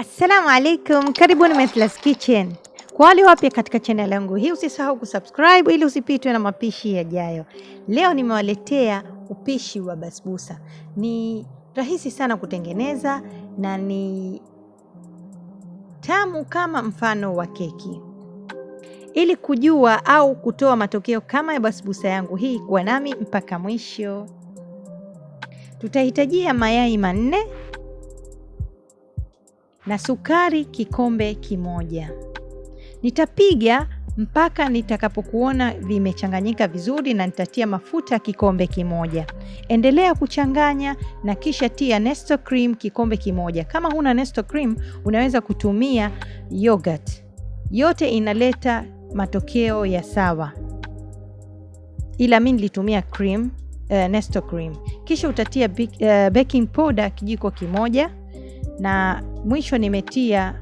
Assalamu alaikum, karibuni Nestle's Kitchen. Kwa wale wapya katika channel yangu hii, usisahau kusubscribe ili usipitwe na mapishi yajayo. Leo nimewaletea upishi wa basbousa. Ni rahisi sana kutengeneza na ni tamu kama mfano wa keki. Ili kujua au kutoa matokeo kama ya basbousa yangu hii, kuwa nami mpaka mwisho. Tutahitajia mayai 4 na sukari kikombe kimoja. Nitapiga mpaka nitakapokuona vimechanganyika vizuri na nitatia mafuta kikombe kimoja. Endelea kuchanganya na kisha tia Nestle cream kikombe kimoja. Kama huna Nestle cream unaweza kutumia yogurt. Yote inaleta matokeo ya sawa. Ila mimi nilitumia cream, Nestle cream. Kisha utatia baking powder kijiko kimoja. Na mwisho nimetia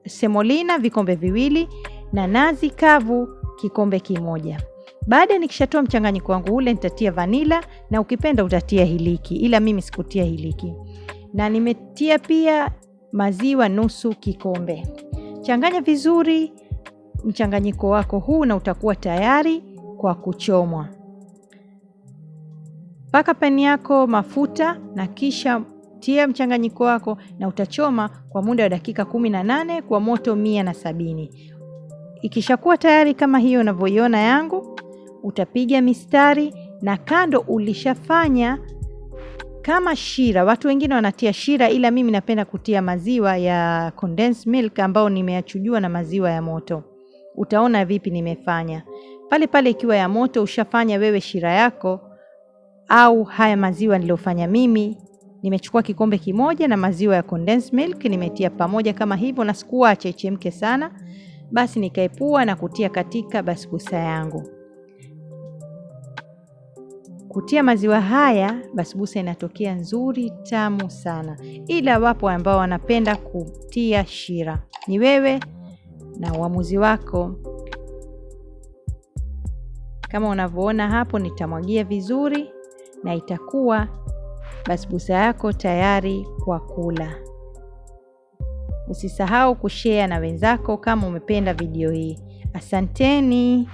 semolina vikombe 2 na nazi kavu kikombe kimoja. Baada nikishatoa mchanganyiko wangu ule, nitatia vanilla na ukipenda utatia hiliki, ila mimi sikutia hiliki. Na nimetia pia maziwa nusu kikombe. Changanya vizuri mchanganyiko wako huu na utakuwa tayari kwa kuchomwa. Paka pani yako mafuta na kisha tia mchanganyiko wako na utachoma kwa muda wa dakika 18 kwa moto 170. Ikishakuwa tayari kama hiyo unavyoiona yangu, utapiga mistari na kando ulishafanya kama shira. Watu wengine wanatia shira, ila mimi napenda kutia maziwa ya condensed milk ambao nimeyachujua na maziwa ya moto. Utaona vipi nimefanya. Pale ikiwa ya moto ushafanya wewe shira yako au haya maziwa niliyofanya mimi. Nimechukua kikombe kimoja na maziwa ya condensed milk nimetia pamoja kama hivyo, na sikuache ichemke sana. Basi nikaepua na kutia katika basbousa yangu. Kutia maziwa haya basbousa inatokea nzuri tamu sana. Ila wapo ambao wanapenda kutia shira. Ni wewe na uamuzi wako. Kama unavyoona hapo, nitamwagia vizuri na itakuwa basbousa yako tayari kwa kula. Usisahau kushare na wenzako kama umependa video hii. Asanteni.